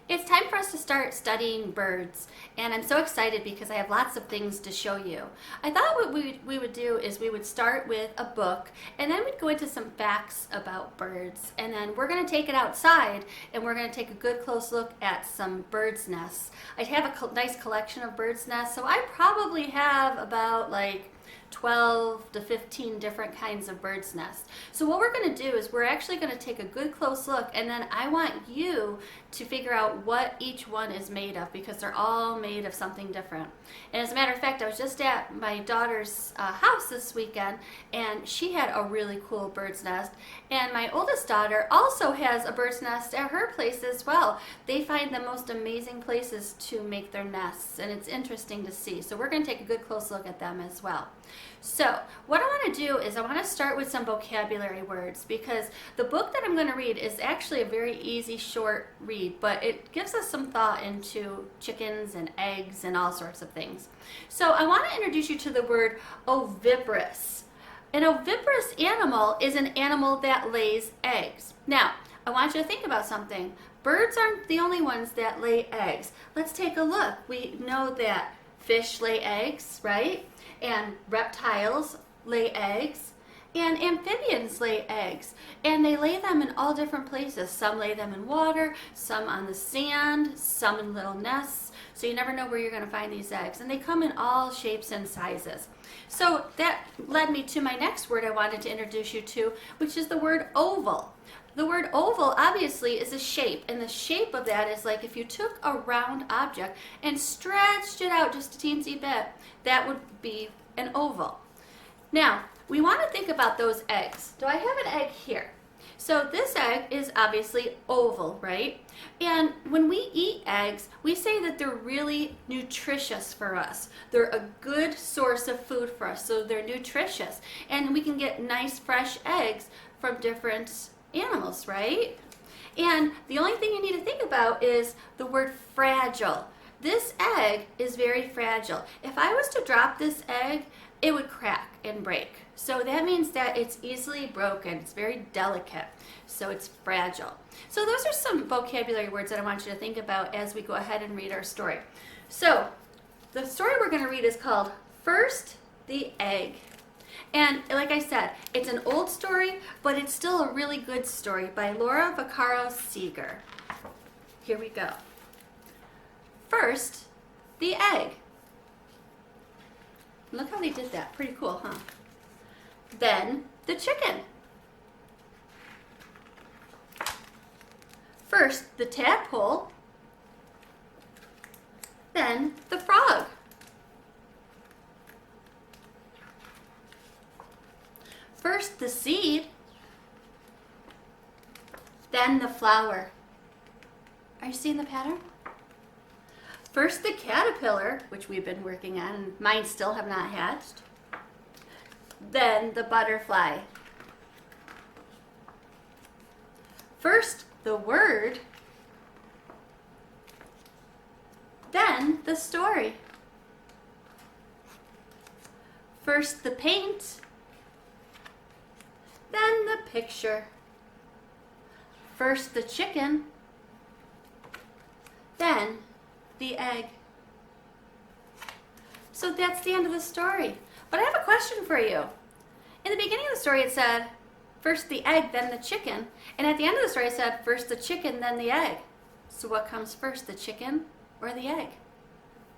It's time for us to start studying birds, and I'm so excited because I have lots of things to show you. I thought what we would do is we would start with a book, and then we'd go into some facts about birds, and then we're going to take it outside, and we're going to take a good close look at some birds' nests. I have a nice collection of birds' nests, so I probably have about like 12 to 15 different kinds of birds' nests. So what we're going to do is we're actually going to take a good close look, and then I want you to figure out what each one is made of because they're all made of something different. And as a matter of fact, I was just at my daughter's house this weekend, and she had a really cool bird's nest. And my oldest daughter also has a bird's nest at her place as well. They find the most amazing places to make their nests, and it's interesting to see. So we're going to take a good close look at them as well. So what I want to do is I want to start with some vocabulary words because the book that I'm going to read is actually a very easy, short read, but it gives us some thought into chickens and eggs and all sorts of things. So I want to introduce you to the word oviparous. An oviparous animal is an animal that lays eggs. Now, I want you to think about something. Birds aren't the only ones that lay eggs. Let's take a look. We know that fish lay eggs, right? And reptiles lay eggs, and amphibians lay eggs, and they lay them in all different places. Some lay them in water, some on the sand, some in little nests, so you never know where you're going to find these eggs, and they come in all shapes and sizes. So that led me to my next word I wanted to introduce you to, which is the word oval. The word oval obviously is a shape, and the shape of that is like if you took a round object and stretched it out just a teensy bit, that would be an oval. Now, we want to think about those eggs. Do I have an egg here? So this egg is obviously oval, right? And when we eat eggs, we say that they're really nutritious for us. They're a good source of food for us, so they're nutritious. And we can get nice fresh eggs from different animals, right? And the only thing you need to think about is the word fragile. This egg is very fragile. If I was to drop this egg, it would crack and break. So that means that it's easily broken. It's very delicate. So it's fragile. So those are some vocabulary words that I want you to think about as we go ahead and read our story. So the story we're going to read is called First the Egg. And like I said, it's an old story, but it's still a really good story by Laura Vaccaro Seeger. Here we go. First, the egg. Look how they did that. Pretty cool, huh? Then, the chicken. First, the tadpole. Then, the frog. First, the seed. Then, the flower. Are you seeing the pattern? First the caterpillar, which we've been working on, and mine still have not hatched. Then the butterfly. First the word, then the story. First the paint, then the picture. First the chicken, then the egg. So that's the end of the story. But I have a question for you. In the beginning of the story it said, first the egg, then the chicken. And at the end of the story it said, first the chicken, then the egg. So what comes first, the chicken or the egg?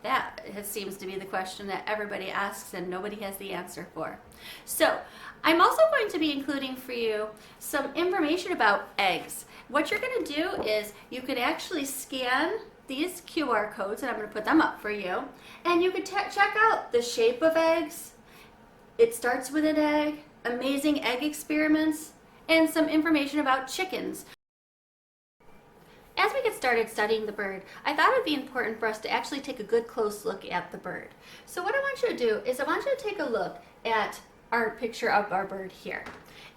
That seems to be the question that everybody asks and nobody has the answer for. So I'm also going to be including for you some information about eggs. What you're going to do is you can actually scan these QR codes, and I'm going to put them up for you, and you can check out the shape of eggs. It starts with an egg, amazing egg experiments, and some information about chickens. As we get started studying the bird, I thought it would be important for us to actually take a good close look at the bird. So what I want you to do is I want you to take a look at our picture of our bird here.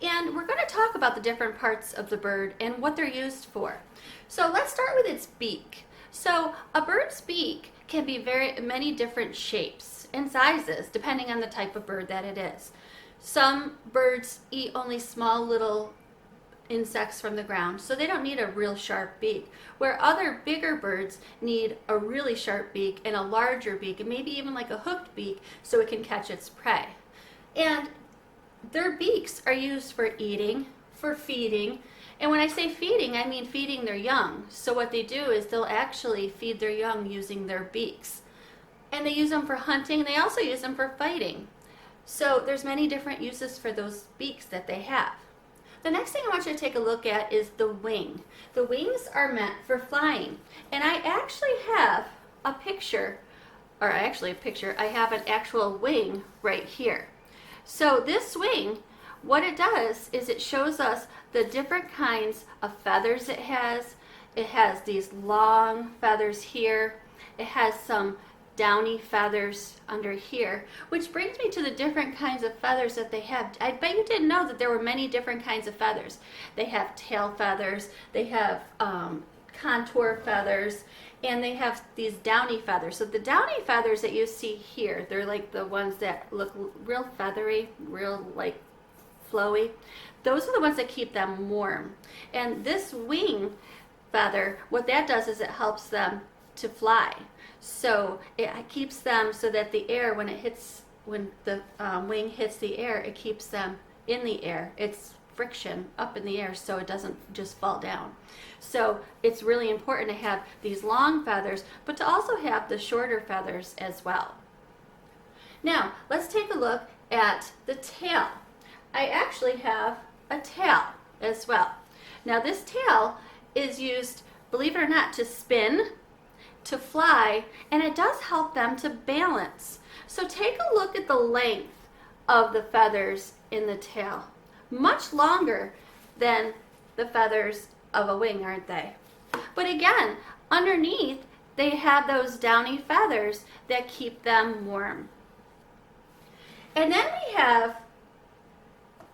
And we're going to talk about the different parts of the bird and what they're used for. So let's start with its beak. So a bird's beak can be very many different shapes and sizes depending on the type of bird that it is. Some birds eat only small little insects from the ground, so they don't need a real sharp beak. Where other bigger birds need a really sharp beak and a larger beak, and maybe even like a hooked beak so it can catch its prey. And their beaks are used for eating, for feeding, and when I say feeding, I mean feeding their young. So what they do is they'll actually feed their young using their beaks. And they use them for hunting, and they also use them for fighting. So there's many different uses for those beaks that they have. The next thing I want you to take a look at is the wing. The wings are meant for flying. And I actually have a picture, I have an actual wing right here. So this wing, what it does is it shows us the different kinds of feathers it has. It has these long feathers here. It has some downy feathers under here, which brings me to the different kinds of feathers that they have. I bet you didn't know that there were many different kinds of feathers. They have tail feathers, they have contour feathers, and they have these downy feathers. So the downy feathers that you see here, they're like the ones that look real feathery, real like flowy. Those are the ones that keep them warm. And this wing feather, what that does is it helps them to fly. So it keeps them so that the air, when the wing hits the air, it keeps them in the air. It's friction up in the air so it doesn't just fall down. So it's really important to have these long feathers, but to also have the shorter feathers as well. Now, let's take a look at the tail. I actually have a tail as well. Now this tail is used, believe it or not, to spin, to fly, and it does help them to balance. So take a look at the length of the feathers in the tail. Much longer than the feathers of a wing, aren't they? But again, underneath they have those downy feathers that keep them warm. And then we have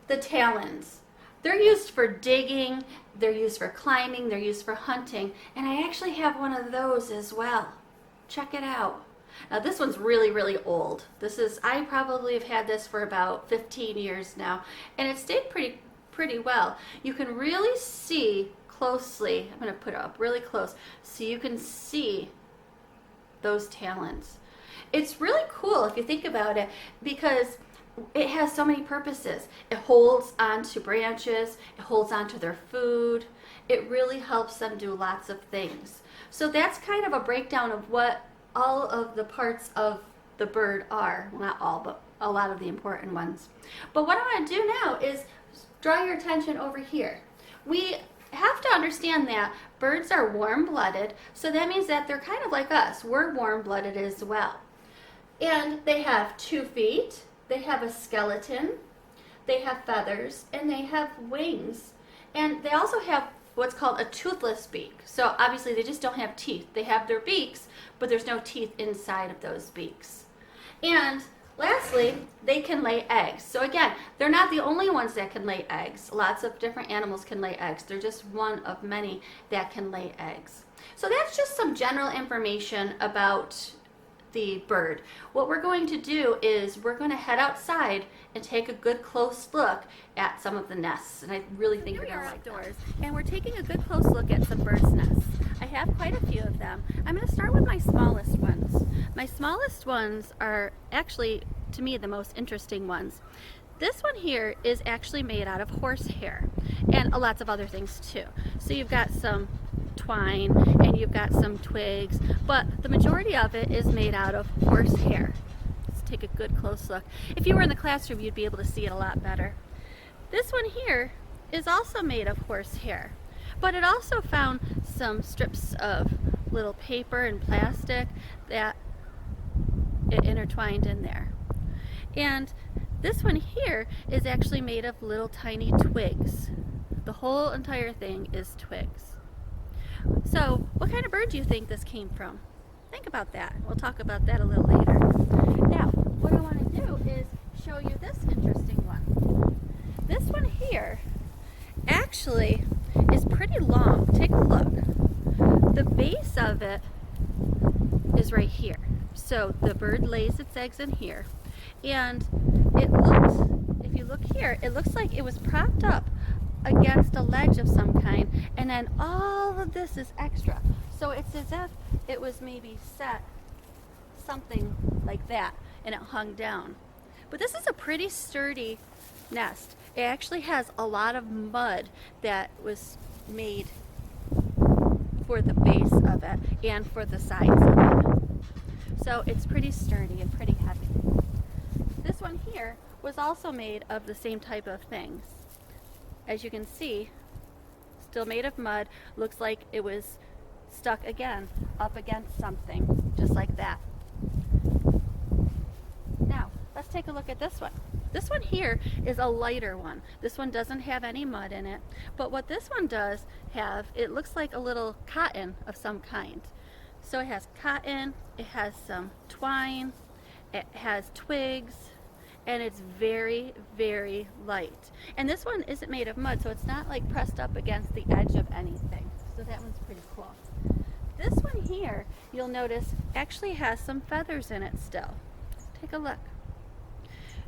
the talons. They're used for digging, they're used for climbing, they're used for hunting, and I actually have one of those as well. Check it out. Now this one's really, really old. I probably have had this for about 15 years now, and it stayed pretty well. You can really see closely, I'm going to put it up really close, so you can see those talons. It's really cool if you think about it, because it has so many purposes. It holds onto branches, it holds onto their food. It really helps them do lots of things. So that's kind of a breakdown of what all of the parts of the bird are. Well, not all, but a lot of the important ones. But what I want to do now is draw your attention over here. We have to understand that birds are warm-blooded, so that means that they're kind of like us. We're warm-blooded as well. And they have 2 feet. They have a skeleton, they have feathers, and they have wings. And they also have what's called a toothless beak. So obviously they just don't have teeth. They have their beaks, but there's no teeth inside of those beaks. And lastly, they can lay eggs. So again, they're not the only ones that can lay eggs. Lots of different animals can lay eggs. They're just one of many that can lay eggs. So that's just some general information about the bird. What we're going to do is we're going to head outside and take a good close look at some of the nests, and I really think you're going to like outdoors. And we're taking a good close look at some birds' nests. I have quite a few of them. I'm going to start with my smallest ones. My smallest ones are actually, to me, the most interesting ones. This one here is actually made out of horsehair and lots of other things too. So you've got some twine and you've got some twigs, but the majority of it is made out of horsehair. Let's take a good close look. If you were in the classroom, you'd be able to see it a lot better. This one here is also made of horsehair, but it also found some strips of little paper and plastic that it intertwined in there. And this one here is actually made of little tiny twigs. The whole entire thing is twigs. So, what kind of bird do you think this came from? Think about that. We'll talk about that a little later. Now, what I want to do is show you this interesting one. This one here actually is pretty long. Take a look. The base of it is right here. So, the bird lays its eggs in here. And it looks, if you look here, it looks like it was propped up against a ledge of some kind, and then all of this is extra. So it's as if it was maybe set something like that and it hung down. But this is a pretty sturdy nest. It actually has a lot of mud that was made for the base of it and for the sides of it. So it's pretty sturdy and pretty heavy. This one here was also made of the same type of things. As you can see, still made of mud, looks like it was stuck again up against something, just like that. Now, let's take a look at this one. This one here is a lighter one. This one doesn't have any mud in it, but what this one does have, it looks like a little cotton of some kind. So it has cotton, it has some twine, it has twigs, and it's very, very light. And this one isn't made of mud, so it's not like pressed up against the edge of anything. So that one's pretty cool. This one here, you'll notice, actually has some feathers in it still. Take a look.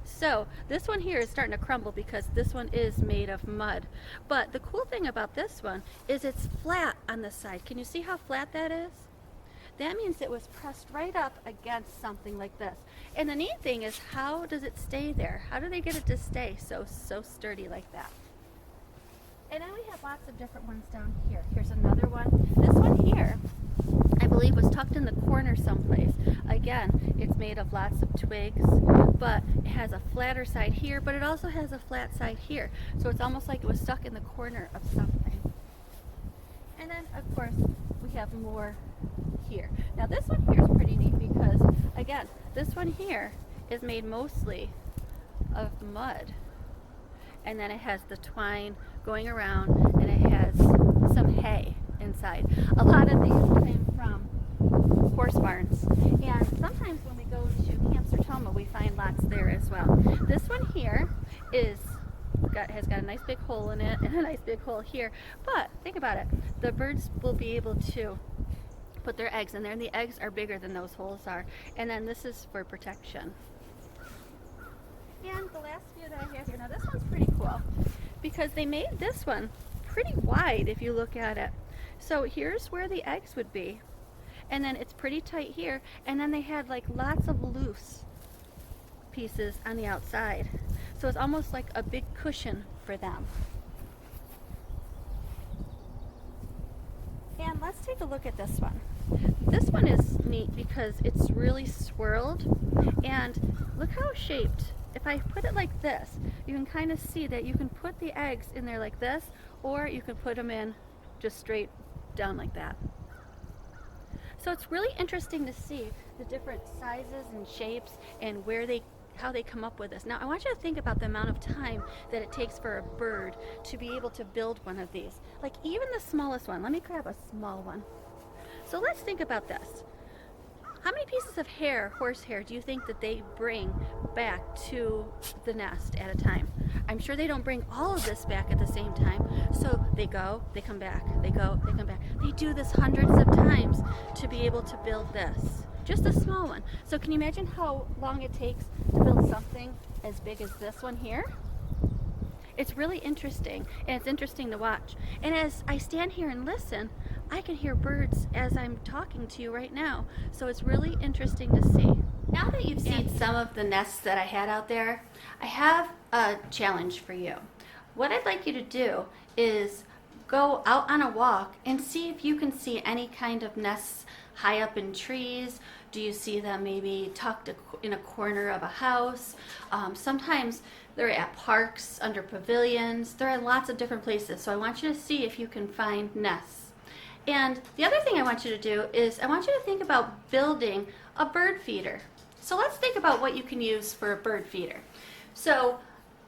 So this one here is starting to crumble because this one is made of mud. But the cool thing about this one is it's flat on the side. Can you see how flat that is? That means it was pressed right up against something like this. And the neat thing is, how does it stay there? How do they get it to stay so sturdy like that? And then we have lots of different ones down here. Here's another one. This one here, I believe, was tucked in the corner someplace. Again, it's made of lots of twigs, but it has a flatter side here, but it also has a flat side here. So it's almost like it was stuck in the corner of something. And then, of course, we have more here. Now this one here is pretty neat because, again, this one here is made mostly of mud. And then it has the twine going around, and it has some hay inside. A lot of these came from horse barns, and sometimes when we go to Camp Sertoma, we find lots there as well. This one here has got a nice big hole in it and a nice big hole here, but think about it, the birds will be able to put their eggs in there, and the eggs are bigger than those holes are, and then this is for protection. And the last few that I have here, now this one's pretty cool because they made this one pretty wide if you look at it. So here's where the eggs would be, and then it's pretty tight here, and then they had like lots of loose pieces on the outside. So it's almost like a big cushion for them. And let's take a look at this one. This one is neat because it's really swirled, and look how it's shaped. If I put it like this, you can kind of see that you can put the eggs in there like this, or you can put them in just straight down like that. So it's really interesting to see the different sizes and shapes and how they come up with this. Now I want you to think about the amount of time that it takes for a bird to be able to build one of these. Like even the smallest one. Let me grab a small one. So let's think about this. How many pieces of hair, horsehair, do you think that they bring back to the nest at a time? I'm sure they don't bring all of this back at the same time. So they go, they come back, they go, they come back. They do this hundreds of times to be able to build this. Just a small one. So can you imagine how long it takes to build something as big as this one here? It's really interesting, and it's interesting to watch. And as I stand here and listen, I can hear birds as I'm talking to you right now. So it's really interesting to see. Now that you've seen some of the nests that I had out there, I have a challenge for you. What I'd like you to do is go out on a walk and see if you can see any kind of nests high up in trees. Do you see them maybe tucked in a corner of a house? Sometimes they're at parks, under pavilions. They're in lots of different places. So I want you to see if you can find nests. And the other thing I want you to do is I want you to think about building a bird feeder. So let's think about what you can use for a bird feeder. So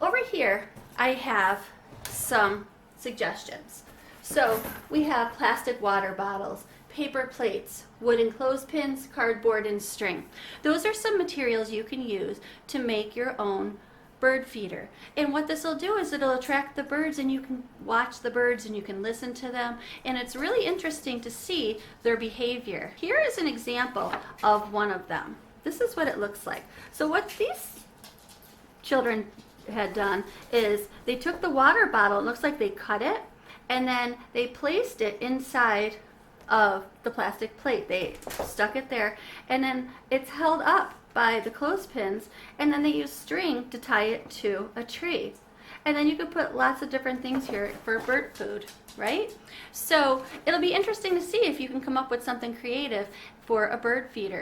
over here I have some suggestions. So we have plastic water bottles, paper plates, wooden clothespins, cardboard, and string. Those are some materials you can use to make your own bird feeder. And what this will do is it'll attract the birds, and you can watch the birds and you can listen to them, and it's really interesting to see their behavior. Here is an example of one of them. This is what it looks like. So what these children had done is they took the water bottle, it looks like they cut it, and then they placed it inside of the plastic plate. They stuck it there, and then it's held up by the clothespins, and then they use string to tie it to a tree. And then you could put lots of different things here for bird food, right? So it'll be interesting to see if you can come up with something creative for a bird feeder.